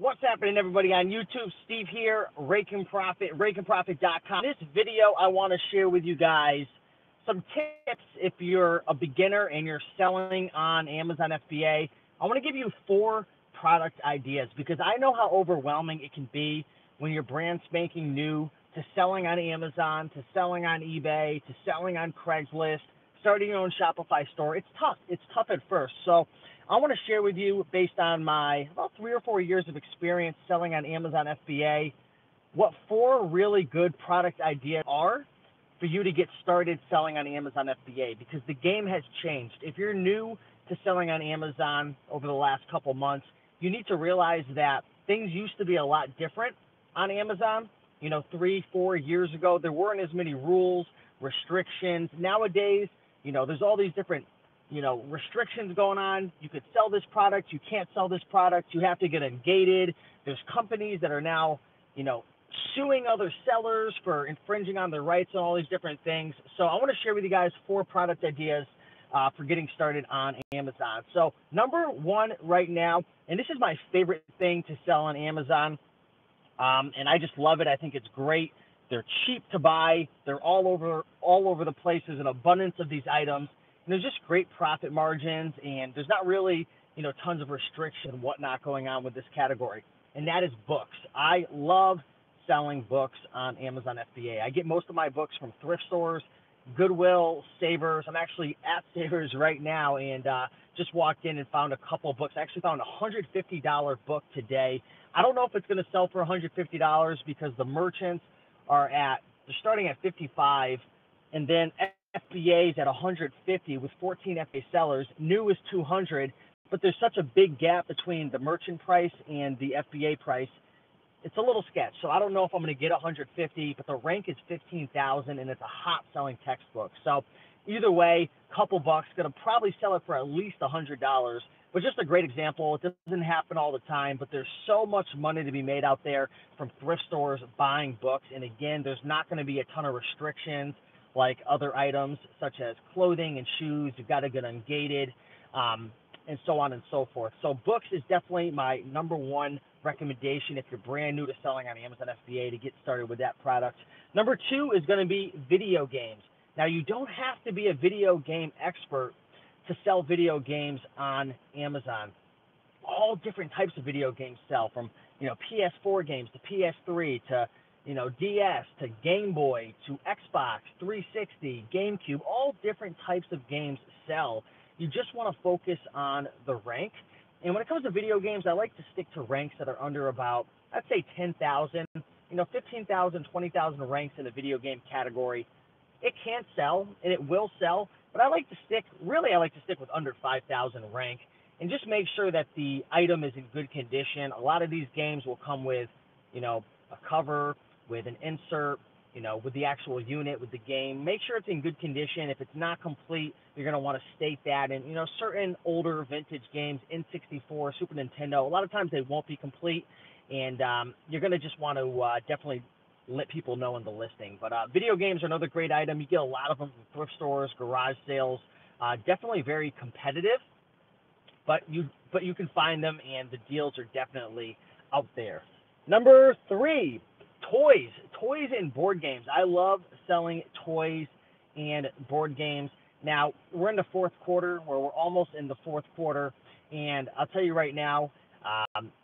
What's happening, everybody on YouTube? Steve here, Rake and Profit, rakeandprofit.com. In this video, I want to share with you guys some tips if you're a beginner and you're selling on Amazon FBA. I want to give you 4 product ideas because I know how overwhelming it can be when you're brand spanking new to selling on Amazon, to selling on eBay, to selling on Craigslist, starting your own Shopify store. It's tough. It's tough at first. So I want to share with you, based on my about 3 or 4 years of experience selling on Amazon FBA, what 4 really good product ideas are for you to get started selling on Amazon FBA, because the game has changed. If you're new to selling on Amazon over the last couple months, you need to realize that things used to be a lot different on Amazon. 3, 4 years ago, there weren't as many rules, restrictions. Nowadays, there's all these different restrictions going on. You could sell this product, you can't sell this product, you have to get ungated. There's companies that are now, suing other sellers for infringing on their rights and all these different things. So I want to share with you guys 4 product ideas for getting started on Amazon. So number 1 right now, and this is my favorite thing to sell on Amazon, and I just love it. I think it's great. They're cheap to buy. They're all over the place. There's an abundance of these items. And there's just great profit margins, and there's not really, tons of restriction and whatnot going on with this category. And that is books. I love selling books on Amazon FBA. I get most of my books from thrift stores, Goodwill, Savers. I'm actually at Savers right now, and just walked in and found a couple of books. I actually found a $150 book today. I don't know if it's going to sell for $150 because the merchants they're starting at $55, and then FBA is at $150 with 14 FBA sellers. New is $200, but there's such a big gap between the merchant price and the FBA price. It's a little sketch, so I don't know if I'm going to get $150, but the rank is $15,000, and it's a hot selling textbook. So either way, couple bucks, going to probably sell it for at least $100. But just a great example. It doesn't happen all the time, but there's so much money to be made out there from thrift stores buying books. And again, there's not going to be a ton of restrictions like other items such as clothing and shoes. You've got to get ungated, and so on and so forth. So books is definitely my number 1 recommendation if you're brand new to selling on Amazon FBA to get started with that product. Number 2 is going to be video games. Now, you don't have to be a video game expert to sell video games on Amazon. All different types of video games sell, from PS4 games to PS3 to DS to Game Boy to Xbox 360, GameCube. All different types of games sell. You just want to focus on the rank. And when it comes to video games, I like to stick to ranks that are under about, I'd say 10,000, 15,000, 20,000 ranks in the video game category. It can sell and it will sell, but I like to stick with under 5,000 rank and just make sure that the item is in good condition. A lot of these games will come with, a cover, with an insert, with the actual unit, with the game. Make sure it's in good condition. If it's not complete, you're going to want to state that. And, certain older vintage games, N64, Super Nintendo, a lot of times they won't be complete, and you're going to just want to definitely let people know in the listing. But video games are another great item. You get a lot of them from thrift stores, garage sales. Definitely very competitive, but you can find them, and the deals are definitely out there. Number 3, toys and board games. I love selling toys and board games. Now, we're in the 4th quarter, or we're almost in the 4th quarter, and I'll tell you right now,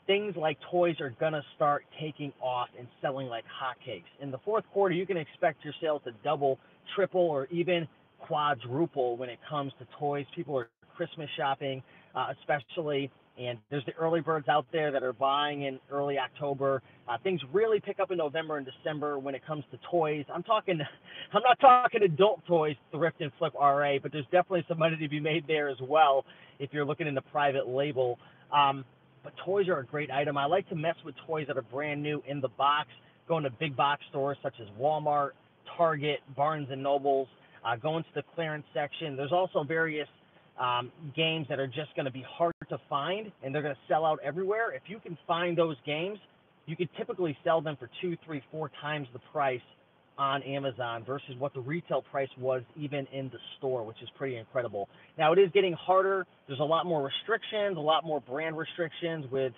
things like toys are going to start taking off and selling like hotcakes. In the 4th quarter, you can expect your sales to double, triple, or even quadruple when it comes to toys. People are Christmas shopping, especially, and there's the early birds out there that are buying in early October. Things really pick up in November and December when it comes to toys. I'm not talking adult toys, thrift and flip RA, but there's definitely some money to be made there as well if you're looking into private label. But toys are a great item. I like to mess with toys that are brand new in the box, going to big box stores such as Walmart, Target, Barnes & Nobles, going to the clearance section. There's also various games that are just going to be hard to find, and they're going to sell out everywhere. If you can find those games, you could typically sell them for 2, 3, 4 times the price on Amazon versus what the retail price was even in the store, which is pretty incredible. Now, it is getting harder. There's a lot more restrictions, a lot more brand restrictions with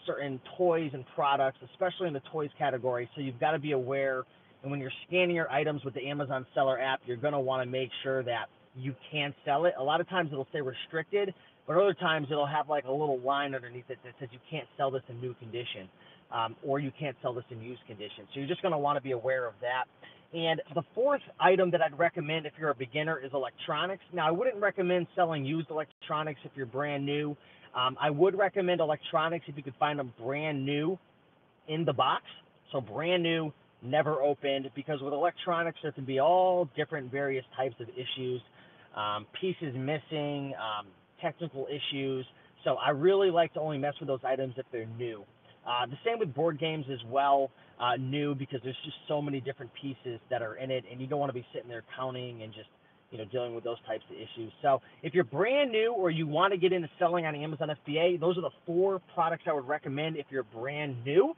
certain toys and products, especially in the toys category. So you've got to be aware. And when you're scanning your items with the Amazon Seller app, you're going to want to make sure that you can sell it. A lot of times it'll say restricted, but other times it'll have like a little line underneath it that says you can't sell this in new condition, or you can't sell this in used condition. So you're just going to want to be aware of that. And the fourth item that I'd recommend if you're a beginner is electronics. Now, I wouldn't recommend selling used electronics if you're brand new. I would recommend electronics if you could find them brand new in the box. So brand new, never opened, because with electronics, there can be all different various types of issues, pieces missing, technical issues. So I really like to only mess with those items if they're new. The same with board games as well, new, because there's just so many different pieces that are in it, and you don't want to be sitting there counting and just dealing with those types of issues. So if you're brand new or you want to get into selling on Amazon FBA, those are the 4 products I would recommend if you're brand new.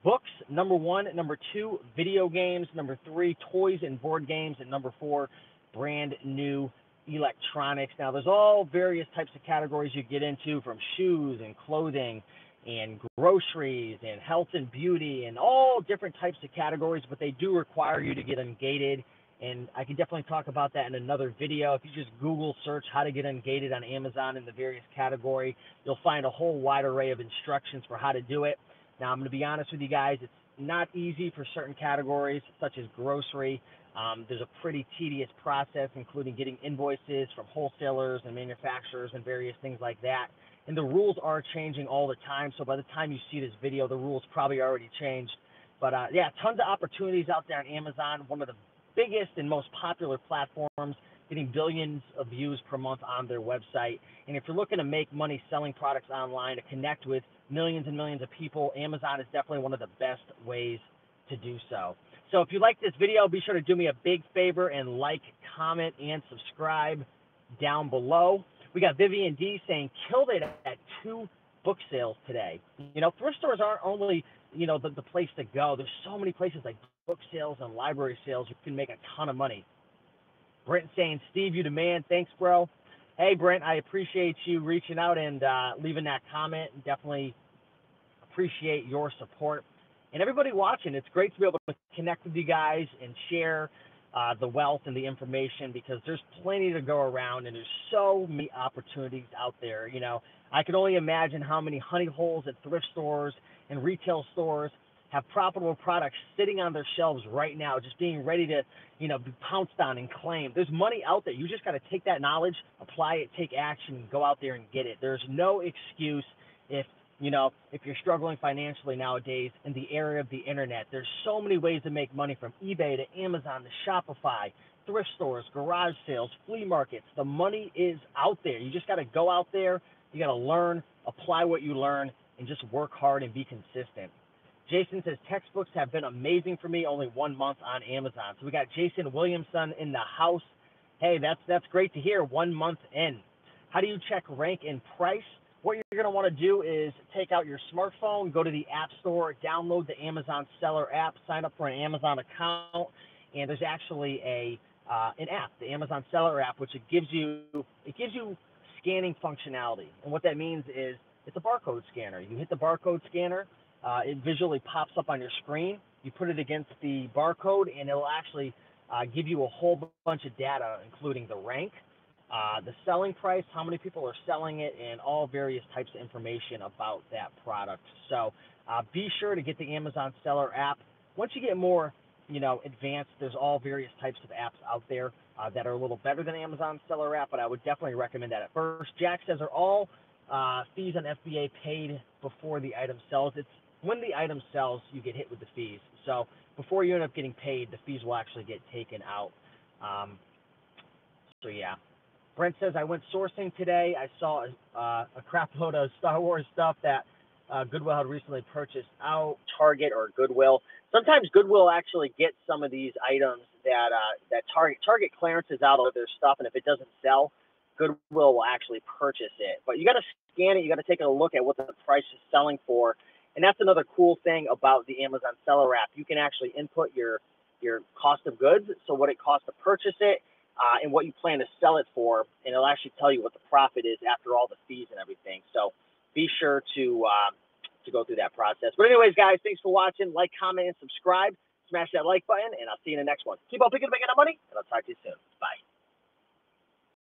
Books, number 1. Number 2, video games. Number 3, toys and board games. And number 4, brand new electronics. Now, there's all various types of categories you get into, from shoes and clothing and groceries and health and beauty and all different types of categories, but they do require you to get ungated. And I can definitely talk about that in another video. If you just Google search how to get ungated on Amazon in the various category, you'll find a whole wide array of instructions for how to do it. Now, I'm going to be honest with you guys, it's not easy for certain categories, such as grocery. There's a pretty tedious process, including getting invoices from wholesalers and manufacturers and various things like that. And the rules are changing all the time, so by the time you see this video, the rules probably already changed. But yeah, tons of opportunities out there on Amazon, one of the biggest and most popular platforms, getting billions of views per month on their website. And if you're looking to make money selling products online, to connect with millions and millions of people, Amazon is definitely one of the best ways to do so. So if you like this video, be sure to do me a big favor and like, comment, and subscribe down below. We got Vivian D saying, killed it at 2 book sales today. Thrift stores aren't only, the place to go. There's so many places like book sales and library sales you can make a ton of money. Brent saying, Steve, you the man. Thanks, bro. Hey, Brent, I appreciate you reaching out and leaving that comment. Definitely appreciate your support. And everybody watching, it's great to be able to connect with you guys and share the wealth and the information, because there's plenty to go around and there's so many opportunities out there. I can only imagine how many honey holes at thrift stores and retail stores have profitable products sitting on their shelves right now, just being ready to, be pounced on and claimed. There's money out there. You just got to take that knowledge, apply it, take action, and go out there and get it. There's no excuse if you're struggling financially nowadays in the era of the internet. There's so many ways to make money, from eBay to Amazon to Shopify, thrift stores, garage sales, flea markets. The money is out there. You just got to go out there. You got to learn, apply what you learn, and just work hard and be consistent. Jason says, textbooks have been amazing for me, only 1 month on Amazon. So we got Jason Williamson in the house. Hey, that's great to hear, 1 month in. How do you check rank and price? What you're going to want to do is take out your smartphone, go to the App Store, download the Amazon Seller app, sign up for an Amazon account, and there's actually an app, the Amazon Seller app, which it gives you scanning functionality. And what that means is it's a barcode scanner. You hit the barcode scanner, it visually pops up on your screen. You put it against the barcode, and it'll actually give you a whole bunch of data, including the rank, the selling price, how many people are selling it, and all various types of information about that product. So be sure to get the Amazon Seller app. Once you get more, advanced, there's all various types of apps out there that are a little better than Amazon Seller app, but I would definitely recommend that at first. Jack says, are all fees on FBA paid before the item sells? It's when the item sells, you get hit with the fees. So before you end up getting paid, the fees will actually get taken out. So yeah. Brent says, I went sourcing today. I saw a crap load of Star Wars stuff that Goodwill had recently purchased out, Target or Goodwill. Sometimes Goodwill actually gets some of these items that Target clearances out of their stuff, and if it doesn't sell, Goodwill will actually purchase it. But you got to scan it. You got to take a look at what the price is selling for. And that's another cool thing about the Amazon Seller app. You can actually input your cost of goods, so what it costs to purchase it, and what you plan to sell it for, and it'll actually tell you what the profit is after all the fees and everything. So be sure to to go through that process. But anyways, guys, thanks for watching. Like, comment, and subscribe. Smash that like button, and I'll see you in the next one. Keep on picking up money, and I'll talk to you soon. Bye.